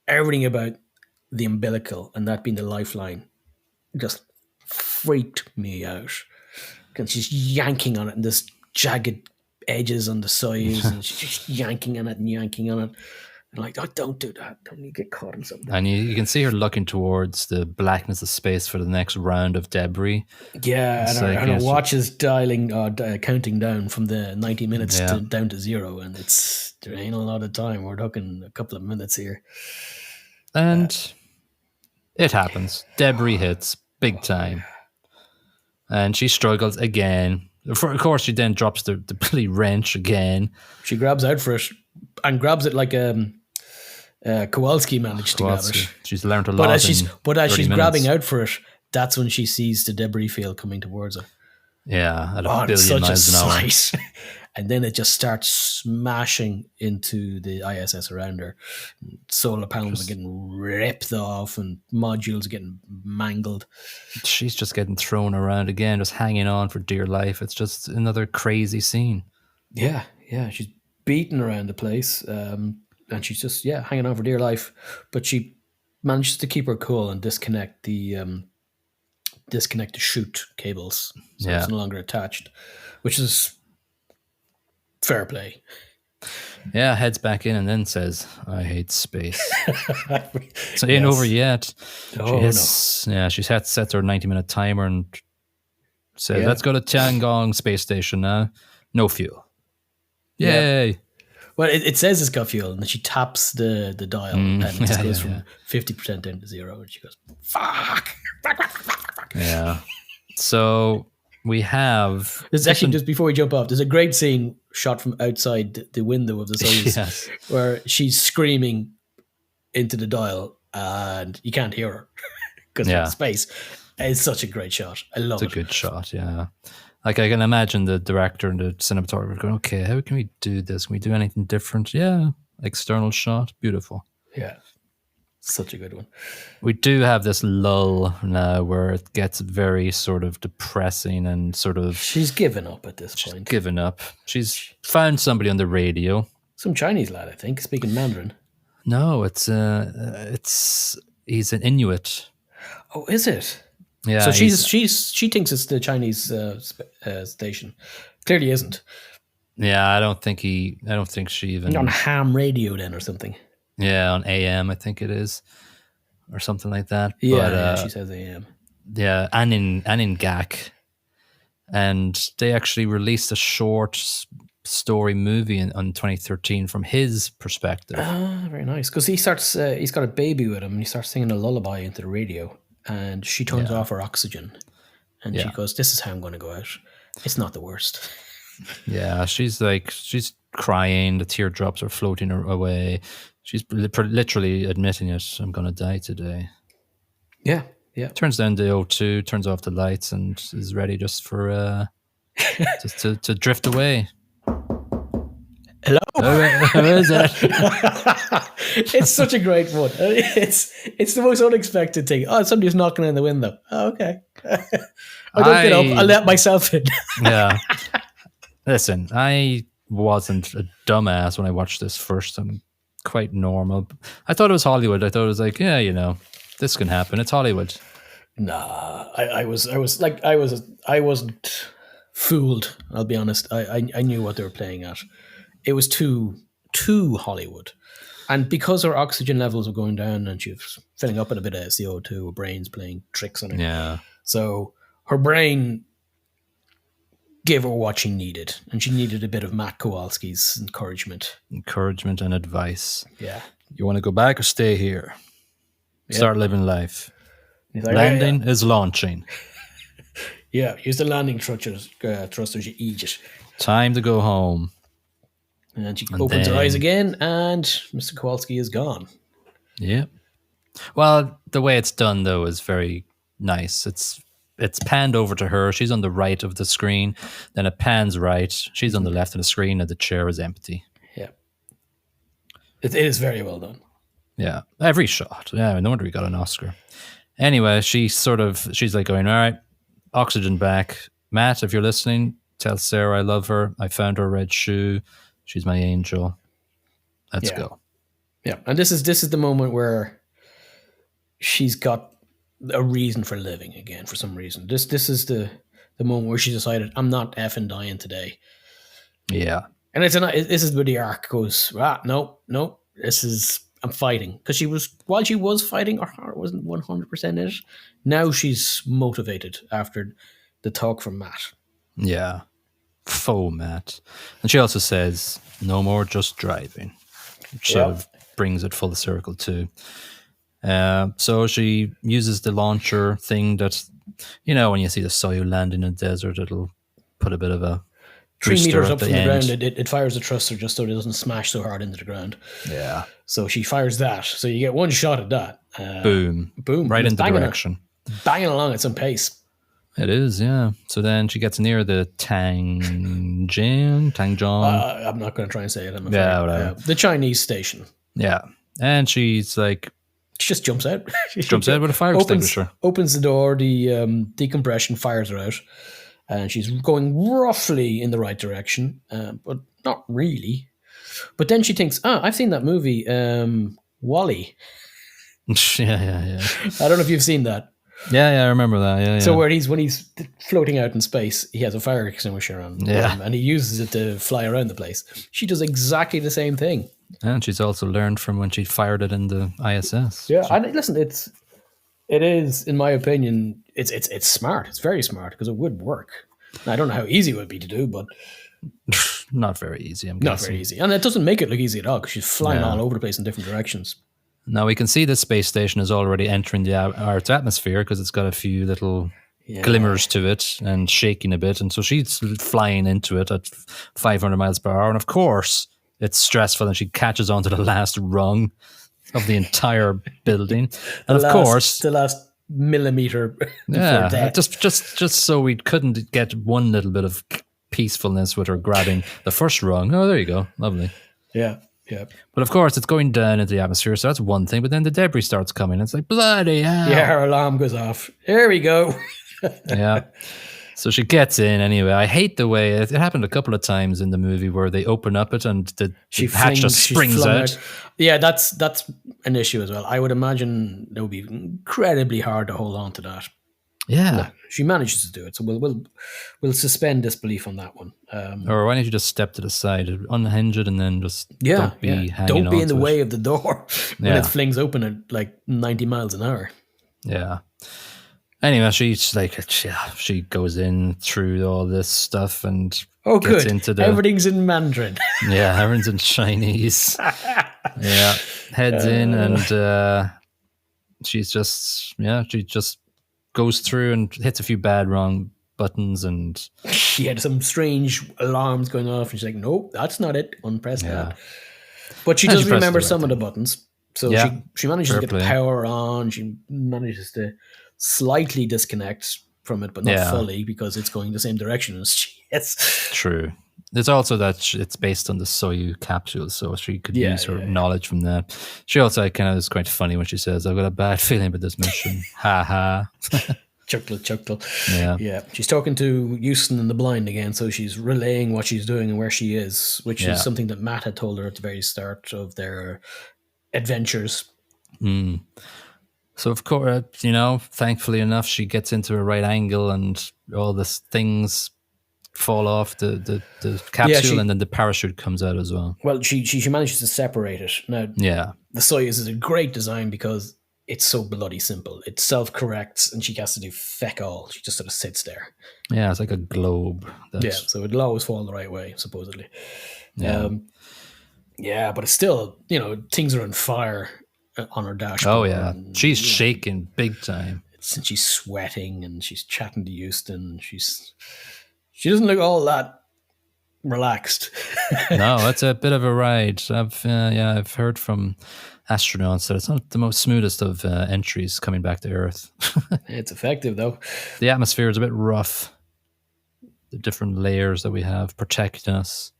Everything about the umbilical and that being the lifeline just freaked me out. Because she's yanking on it and this jagged edges on the sides, and she's just yanking on it and yanking on it. And like, oh, don't do that. Don't you get caught in something. And you can see her looking towards the blackness of space for the next round of debris. Yeah, and her watch is counting down from the 90 minutes down to 0, and there ain't a lot of time. We're talking a couple of minutes here. And it happens. Debris hits big time. And she struggles again. Of course, she then drops the bloody wrench again. She grabs out for it and grabs it like Kowalski managed to grab it. She's learned a lot. But as she's grabbing out for it, that's when she sees the debris field coming towards her. Yeah, at a billion miles an hour. And then it just starts smashing into the ISS around her. Solar panels are getting ripped off and modules are getting mangled. She's just getting thrown around again, just hanging on for dear life. It's just another crazy scene. Yeah. She's beaten around the place. And she's just, hanging on for dear life. But she manages to keep her cool and disconnect the chute cables. So it's no longer attached, which is fair play. Yeah, heads back in and then says, I hate space. So it ain't over yet. No. She sets her 90-minute timer and says, let's go to Tiangong space station now. No fuel. Yay. Yeah. Well, it says it's got fuel, and then she taps the dial, and it just goes from 50% down to 0, and she goes, fuck. Yeah. So we have... There's actually, just before we jump off, there's a great scene shot from outside the window of the Soyuz where she's screaming into the dial, and you can't hear her because of the space. It's such a great shot. I love it. It's a good shot, yeah. Like, I can imagine the director and the cinematographer going, okay, how can we do this? Can we do anything different? Yeah, external shot, beautiful. Yeah, such a good one. We do have this lull now where it gets very sort of depressing and sort of... She's given up at this point. Given up. She's found somebody on the radio. Some Chinese lad, I think, speaking Mandarin. No, he's an Inuit. Oh, is it? Yeah. So she thinks it's the Chinese station. Clearly isn't. Yeah, I don't think she even... On ham radio then or something. Yeah, on AM, I think it is. Or something like that. Yeah, but, she says AM. Yeah, and in GAC. And they actually released a short story movie in 2013 from his perspective. Ah, very nice. Because he's got a baby with him and he starts singing a lullaby into the radio. And she turns off her oxygen. And she goes, this is how I'm going to go out. It's not the worst. Yeah, she's crying. The teardrops are floating away. She's literally admitting it. I'm going to die today. Yeah. Turns down the O2, turns off the lights, and is ready just for just to drift away. Hello? Who is it? It's such a great one. It's the most unexpected thing. Oh, somebody's knocking on the window. Oh, okay. I don't get up. I'll let myself in. Yeah. Listen, I wasn't a dumbass when I watched this first. I'm quite normal. I thought it was Hollywood. I thought it was like, this can happen. It's Hollywood. Nah, I wasn't fooled. I'll be honest. I knew what they were playing at. It was too Hollywood. And because her oxygen levels were going down and she was filling up in a bit of CO2, her brain's playing tricks on her. Yeah. So her brain gave her what she needed. And she needed a bit of Matt Kowalski's encouragement. Encouragement and advice. Yeah. You want to go back or stay here? Start living life. Like, landing is launching. Yeah, use the landing thrusters, you idiot. Time to go home. And she opens her eyes again, and Mr. Kowalski is gone. Yeah. Well, the way it's done, though, is very nice. It's panned over to her. She's on the right of the screen. Then it pans right. She's on the left of the screen, and the chair is empty. Yeah. It is very well done. Yeah. Every shot. Yeah, no wonder we got an Oscar. Anyway, she's like going, all right, oxygen back. Matt, if you're listening, tell Sarah I love her. I found her red shoe. She's my angel. Let's go. Yeah, and this is the moment where she's got a reason for living again for some reason. This is the moment where she decided, I'm not effing dying today. Yeah. And this is where the arc goes. No, I'm fighting, because while she was fighting, her heart wasn't 100% in it. Now she's motivated after the talk from Matt. Yeah. Faux Matt. And she also says, no more just driving. Which sort of brings it full circle too. So she uses the launcher thing that, when you see the Soyuz land in a desert, it'll put a bit of a 3 meters up the from the ground, it fires a thruster just so it doesn't smash so hard into the ground. Yeah. So she fires that. So you get one shot at that. Boom. Right in the direction. Banging along at some pace. It is, yeah. So then she gets near the Tangjong. I'm not going to try and say it. I'm afraid. Yeah, whatever. The Chinese station. Yeah. And she's like... She just jumps out. Jumps out with a fire extinguisher. Opens the door, the decompression fires her out. And she's going roughly in the right direction, but not really. But then she thinks, I've seen that movie, Wall-E. Yeah. I don't know if you've seen that. Yeah, I remember that. Yeah. So when he's floating out in space, he has a fire extinguisher on, and he uses it to fly around the place. She does exactly the same thing, and she's also learned from when she fired it in the ISS. Yeah, and listen, it is, in my opinion, it's smart. It's very smart, because it would work. Now, I don't know how easy it would be to do, but not very easy. I'm guessing. Not very easy, and it doesn't make it look easy at all, because she's flying all over the place in different directions. Now we can see the space station is already entering the Earth's atmosphere, because it's got a few little glimmers to it and shaking a bit. And so she's flying into it at 500 miles per hour. And of course, it's stressful, and she catches onto the last rung of the entire building. And of course, the last millimeter before death. Just so we couldn't get one little bit of peacefulness with her grabbing the first rung. Oh, there you go. Lovely. Yeah. But of course, it's going down into the atmosphere, so that's one thing. But then the debris starts coming. It's like, bloody hell. Yeah, her alarm goes off. Here we go. Yeah. So she gets in anyway. I hate the way it happened a couple of times in the movie where they open up it and the hatch just springs out. Yeah, that's an issue as well. I would imagine it would be incredibly hard to hold on to that. Yeah. No, she manages to do it, so we'll suspend disbelief on that one. Or why don't you just step to the side, unhinge it, and then just don't be in the way of the door when it flings open at like 90 miles an hour. Yeah. Anyway, she's like, she goes in through all this stuff and gets into everything's in Mandarin. Yeah, everything's in Chinese. Yeah, heads in, and she just goes through and hits a few wrong buttons, and she had some strange alarms going off, and she's like, nope, that's not it, unpress that. But she does remember some of the buttons, so she manages to get the power on. She manages to slightly disconnect from it, but not fully, because it's going the same direction as she is. True. There's also that it's based on the Soyuz capsule, so she could use her knowledge from that. She also is quite funny when she says, I've got a bad feeling about this mission. Ha ha. Chuckle. Yeah. She's talking to Houston and the blind again, so she's relaying what she's doing and where she is, which is something that Matt had told her at the very start of their adventures. So, of course, thankfully enough, she gets into a right angle and all these things fall off the capsule, and then the parachute comes out as well. Well, she manages to separate it. Now, the Soyuz is a great design because it's so bloody simple. It self-corrects, and she has to do feck all. She just sort of sits there. Yeah, it's like a globe. So it'll always fall the right way, supposedly. Yeah. But it's still, things are on fire on her dashboard. Oh, yeah. She's shaking big time. And she's sweating, and she's chatting to Houston. She doesn't look all that relaxed. No, it's a bit of a ride. I've heard from astronauts that it's not the most smoothest of entries coming back to Earth. It's effective, though. The atmosphere is a bit rough. The different layers that we have protecting us.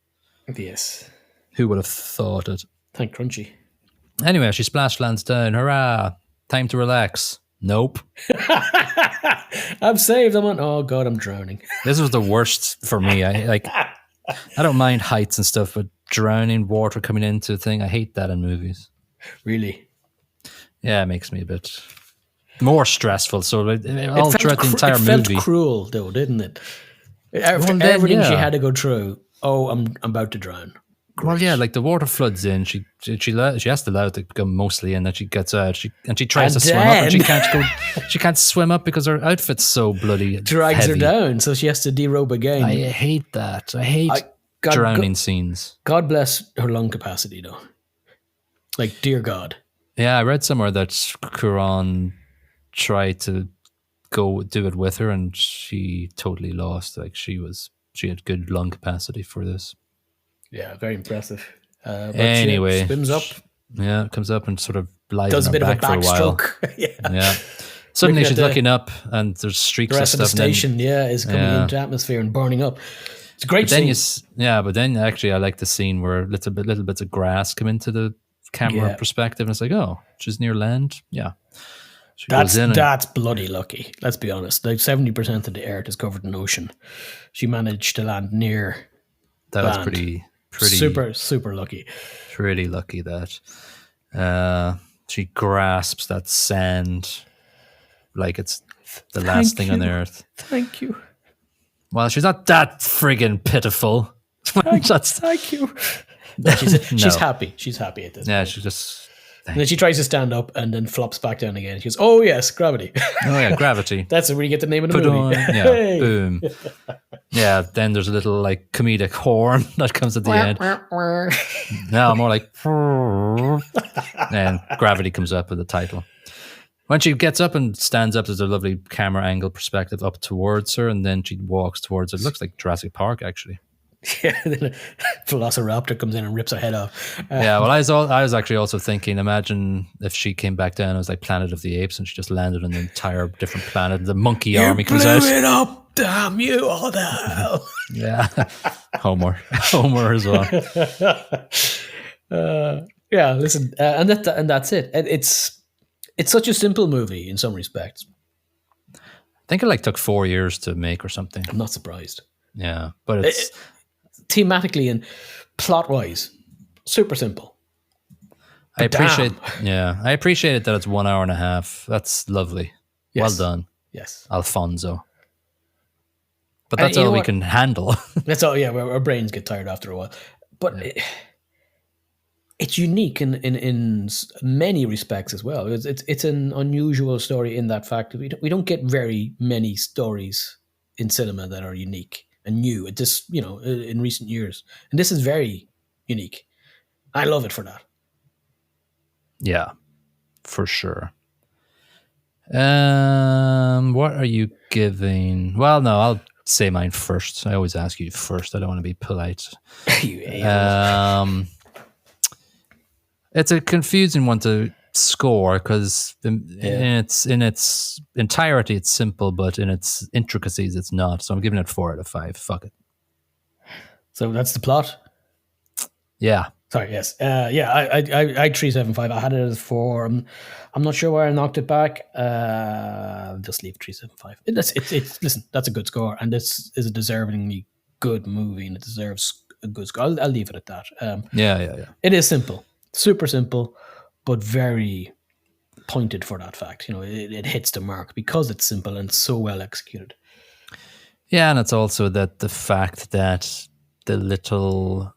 Yes. Who would have thought it? Thank Crunchy. Anyway, she splash lands down. Hurrah! Time to relax. Nope. I'm saved. oh God, I'm drowning. This was the worst for me. I don't mind heights and stuff, but drowning, water coming into a thing, I hate that in movies. Really? Yeah, it makes me a bit more stressful. So throughout the entire movie. It felt cruel, though, didn't it? After everything she had to go through, oh, I'm about to drown. Great. Well, yeah, like the water floods in. She has to allow it to become mostly in. Then she gets out. She tries to swim up, and she can't go. She can't swim up because her outfit's so bloody drags heavy. her down, so she has to derobe again. I hate that. I hate drowning scenes. God bless her lung capacity, though. Like, dear God. Yeah, I read somewhere that Cuarón tried to go do it with her, and she totally lost. Like she had good lung capacity for this. Yeah, very impressive. But anyway, she swims up. Yeah, comes up and sort of lies does on a bit her of back a for a while. backstroke. Yeah. Suddenly she's looking up and there's streaks the rest of of stuff. the station, is coming into atmosphere and burning up. It's a great scene. But then actually I like the scene where little bits of grass come into the camera perspective, and it's like, oh, she's near land. Yeah. That's bloody lucky. Let's be honest. Like 70% of the earth is covered in ocean. She managed to land near that land. Was pretty super lucky. Pretty lucky that she grasps that sand like it's the last thing on earth. Thank you. Well, she's not that friggin' pitiful. Thank you. She's happy. She's happy at this point. Yeah, she's just... And then she tries to stand up and then flops back down again. She goes, oh, yes, gravity. Oh, yeah, gravity. That's where you get the name of the movie. Yeah, boom. Yeah, then there's a little, like, comedic horn that comes at the end. No, more like... And gravity comes up with the title. When she gets up and stands up, there's a lovely camera angle perspective up towards her, and then she walks towards it. It looks like Jurassic Park, actually. Yeah, then a velociraptor comes in and rips her head off. Yeah, well, I was actually also thinking, imagine if she came back down, it was like Planet of the Apes, and she just landed on the entire different planet. The monkey army comes out. You blew it up, damn you, all the hell. Yeah, Homer as well. Yeah, listen, and that's it. It's such a simple movie in some respects. I think it took 4 years to make or something. I'm not surprised. Yeah, but it's thematically and plot-wise, super simple. I appreciate it that it's 1 hour and a half. That's lovely. Yes. Well done. Yes. Alfonso. But that's all we can handle. That's all, yeah, our brains get tired after a while. But it's unique in many respects as well. It's an unusual story in that fact that we don't get very many stories in cinema that are unique and new at this, in recent years. And this is very unique. I love it for that. Yeah, for sure. What are you giving? Well, no, I'll say mine first. I always ask you first. I don't want to be polite. It's a confusing one to score because in its entirety it's simple, but in its intricacies it's not. So I'm giving it 4 out of 5. Fuck it. So that's the plot. Yeah. Sorry. Yes. I 375. I had it as 4. I'm not sure where I knocked it back. I'll just leave 375. Listen, that's a good score, and this is a deservingly good movie, and it deserves a good score. I'll leave it at that. Yeah. It is simple, super simple, but very pointed for that fact. It hits the mark because it's simple and so well executed. Yeah, and it's also that the fact that the little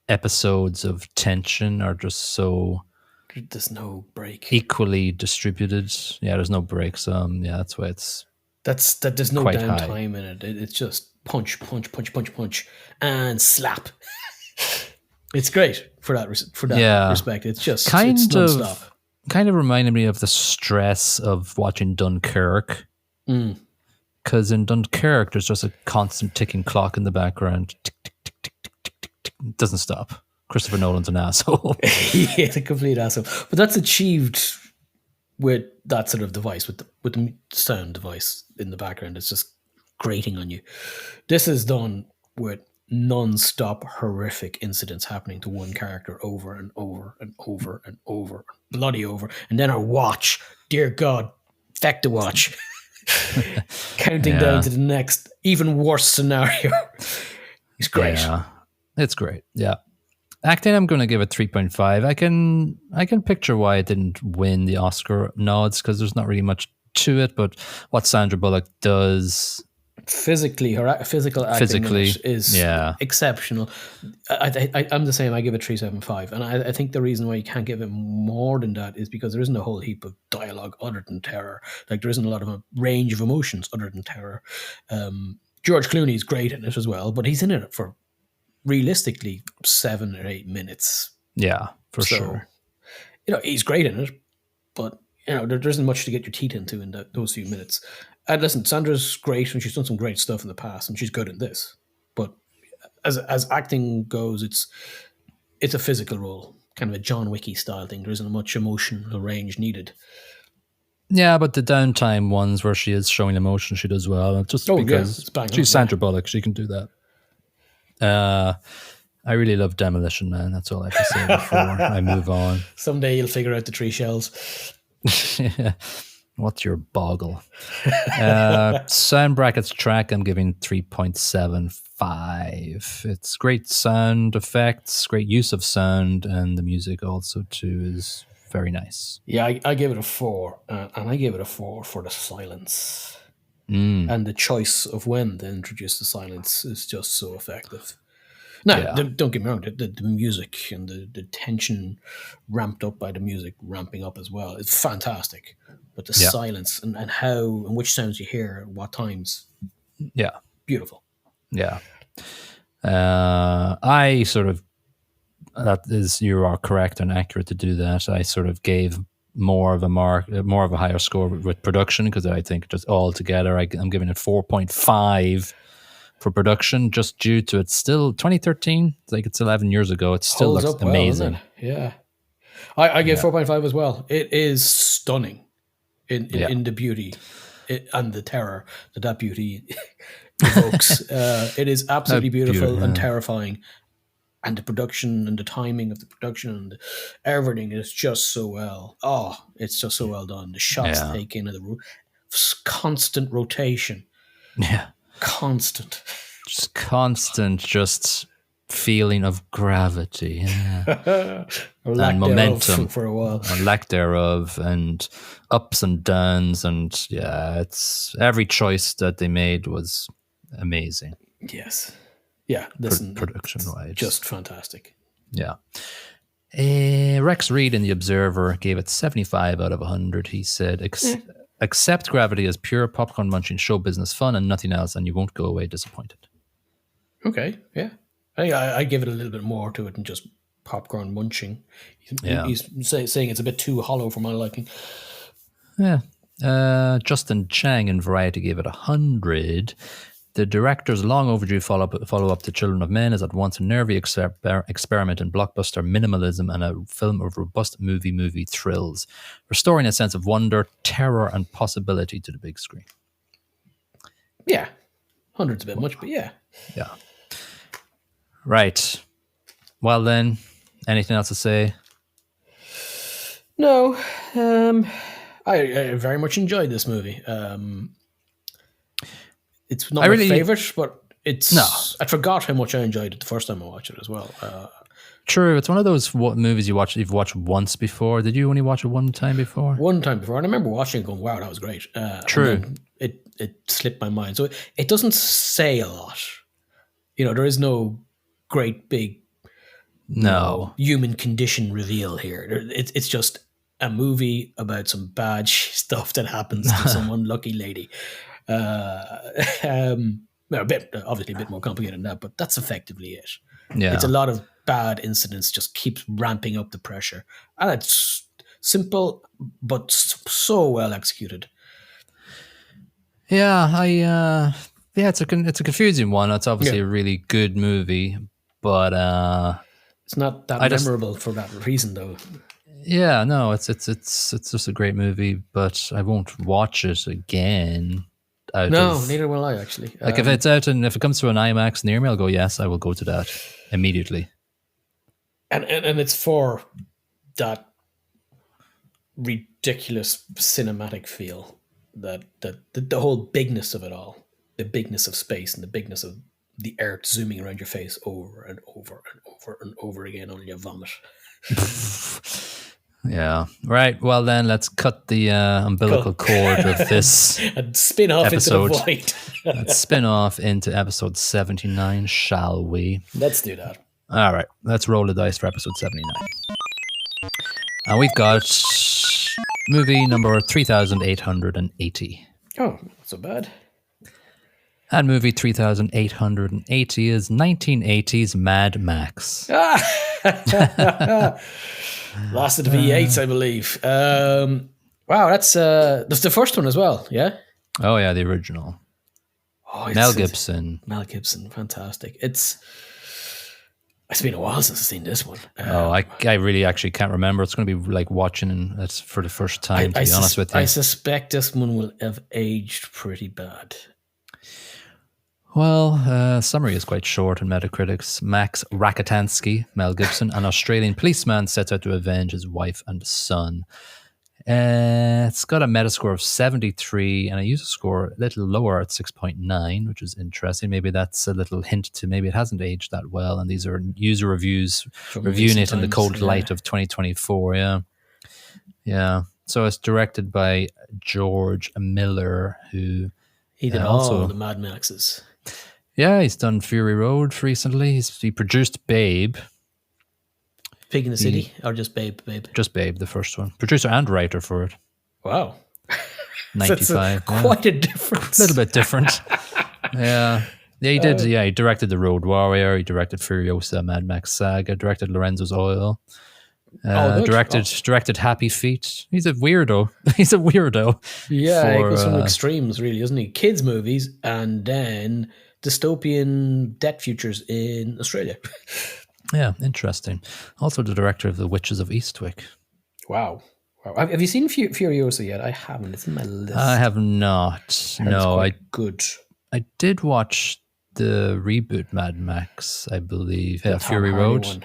episodes of tension are just so... There's no break. Equally distributed. Yeah, there's no breaks. That's why it's... There's no downtime in it. It's just punch, and slap. It's great for that respect. It's just it's non-stop. Kind of reminded me of the stress of watching Dunkirk. Because in Dunkirk, there's just a constant ticking clock in the background. Tick, tick, tick, tick, tick, tick, tick, tick. It doesn't stop. Christopher Nolan's an asshole. He's a complete asshole. But that's achieved with that sort of device, with the sound device in the background. It's just grating on you. This is done with non-stop horrific incidents happening to one character over and over and over and over, bloody over. And then our watch, dear God, feck the watch. Counting down to the next, even worse scenario. It's great. Yeah, it's great. Yeah. Acting, I'm going to give it 3.5. I can picture why it didn't win the Oscar nods because there's not really much to it, but what Sandra Bullock does physically, her physical acting in it is yeah. exceptional. I'm the same. I give it 3.75, and I think the reason why you can't give it more than that is because there isn't a whole heap of dialogue other than terror. Like there isn't a lot of a range of emotions other than terror. George Clooney is great in it as well, but he's in it for realistically 7 or 8 minutes. Yeah, for sure. You know, he's great in it, but you know, there isn't much to get your teeth into in those few minutes. And listen, Sandra's great, and she's done some great stuff in the past, and she's good in this. But as acting goes, it's a physical role, kind of a John Wicky style thing. There isn't much emotional range needed. Yeah, but the downtime ones where she is showing emotion, she does well. Just because she's Sandra Bullock, she can do that. I really love Demolition Man. That's all I have to say before I move on. Someday you'll figure out the 3 shells. Yeah. What's your boggle? Sound brackets track, I'm giving 3.75. It's great sound effects, great use of sound, and the music also too is very nice. Yeah, I gave it a 4, and I gave it a 4 for the silence. And the choice of when they introduce the silence is just so effective. Now, don't get me wrong, the music and the tension ramped up by the music ramping up as well. It's fantastic. But the silence and how and which sounds you hear at what times. Yeah. Beautiful. Yeah. I sort of, that is, you are correct and accurate to do that. I sort of gave more of a higher score with production because I think just all together, I'm giving it 4.5. for production, just due to it's still 2013, like it's 11 years ago. It still looks amazing. Well, doesn't it? Yeah. I gave 4.5 as well. It is stunning in the beauty and the terror that beauty evokes. It is absolutely beautiful and terrifying. And the production and the timing of the production and everything is just so well. Oh, it's just so well done. The shots taken of the constant rotation. Yeah. Constant feeling of gravity, and momentum for a while, and lack thereof, and ups and downs, and it's every choice that they made was amazing. Yes, yeah, listen, production wise, just fantastic. Yeah. Rex Reed in The Observer gave it 75 out of 100. He said, accept gravity as pure popcorn munching show business fun and nothing else, and you won't go away disappointed. Okay, yeah. I give it a little bit more to it than just popcorn munching. He's saying it's a bit too hollow for my liking. Yeah. Justin Chang in Variety gave it 100. The director's long overdue follow-up to Children of Men is at once a nervy experiment in blockbuster minimalism and a film of robust movie thrills, restoring a sense of wonder, terror, and possibility to the big screen. Yeah. 100's a bit much, but yeah. Yeah. Right. Well then, anything else to say? No. I very much enjoyed this movie. It's not my favorite, but it's. No. I forgot how much I enjoyed it the first time I watched it as well. True, it's one of those movies you've watched once before. Did you only watch it one time before? One time before, and I remember watching it going, "Wow, that was great." True. It slipped my mind, so it doesn't say a lot. You know, there is no great big human condition reveal here. It's just a movie about some bad stuff that happens to some unlucky lady. Obviously a bit more complicated than that, but that's effectively it. Yeah. It's a lot of bad incidents, just keeps ramping up the pressure. And it's simple, but so well executed. Yeah, it's a confusing one. It's obviously a really good movie, but it's not that memorable for that reason, though. Yeah, no, it's just a great movie, but I won't watch it again. Neither will I, actually. Like if it's out and if it comes to an IMAX near me, I'll go, yes, I will go to that immediately. And it's for that ridiculous cinematic feel, that the whole bigness of it all, the bigness of space and the bigness of the earth zooming around your face over and over and over and over again, only you vomit. Yeah. Right. Well, then let's cut the umbilical cord of this and spin off episode. into the void. Let's spin off into episode 79, shall we? Let's do that. All right. Let's roll the dice for episode 79. And we've got movie number 3880. Oh, not so bad. And movie 3880 is 1980's Mad Max. Last of the V8s, I believe. Wow, that's the first one as well, yeah? Oh, yeah, the original. Oh, Mel Gibson. Mel Gibson, fantastic. It's been a while since I've seen this one. I really actually can't remember. It's going to be like watching it for the first time, to be honest with you. I suspect this one will have aged pretty bad. Well, summary is quite short on Metacritic's. Max Rakatansky, Mel Gibson, an Australian policeman, sets out to avenge his wife and son. It's got a Metascore of 73 and a user score a little lower at 6.9, which is interesting. Maybe that's a little hint to maybe it hasn't aged that well, and these are user reviews reviewing it in the cold light of 2024. Yeah. So it's directed by George Miller, who he did all the Mad Maxes. Yeah, he's done Fury Road recently. He produced Babe. Pig in the City, or just Babe? Just Babe, the first one. Producer and writer for it. Wow. 95. Quite a difference. A little bit different. Yeah, he did. Yeah, he directed The Road Warrior. He directed Furiosa, Mad Max Saga. Directed Lorenzo's Oil. Directed Happy Feet. He's a weirdo. Yeah, he goes from extremes, really, isn't he? Kids movies and then dystopian debt futures in Australia. Yeah, interesting. Also the director of The Witches of Eastwick. Wow. Have you seen Furiosa yet? I haven't. It's in my list. I have not. No, good. I did watch the reboot Mad Max, I believe. Yeah, Fury Road. One.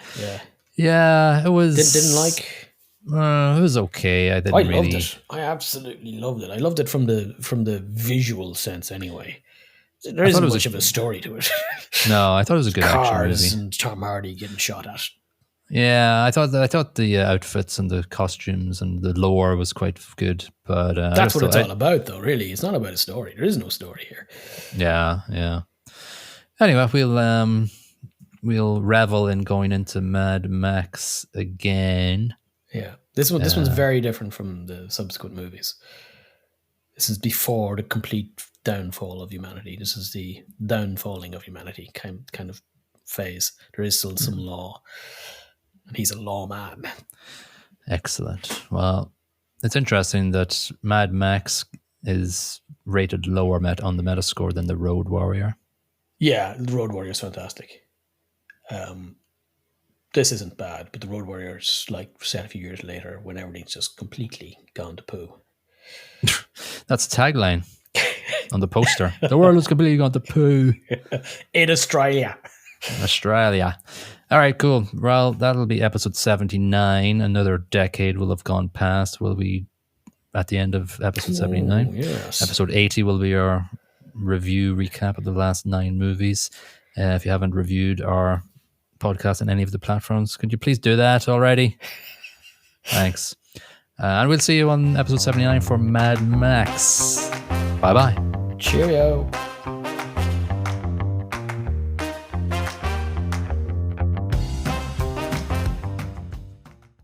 Yeah, it was. Didn't like. It was okay. I loved it. I absolutely loved it. I loved it from the visual sense, anyway. There isn't much of a story to it. No, I thought it was a good action movie. Cars and Tom Hardy getting shot at. Yeah, I thought the outfits and the costumes and the lore was quite good, but that's what it's all about, though. Really, it's not about a story. There is no story here. Yeah. Anyway, we'll revel in going into Mad Max again. Yeah, this one's very different from the subsequent movies. This is before the complete downfall of humanity. This is the downfalling of humanity kind of phase. There is still some law, and he's a lawman. Excellent. Well, it's interesting that Mad Max is rated lower on the Metascore than the Road Warrior. Yeah, the Road Warrior is fantastic. This isn't bad, but the Road Warrior's like set a few years later when everything's just completely gone to poo. That's a tagline on the poster. The world is completely gone to poo. In Australia. All right, cool. Well, that'll be episode 79. Another decade will have gone past. We'll be at the end of episode 79. Yes. Episode 80 will be our review recap of the last 9 movies. If you haven't reviewed our podcast on any of the platforms, could you please do that already? Thanks. And we'll see you on episode 79 for Mad Max. Bye-bye. Cheerio.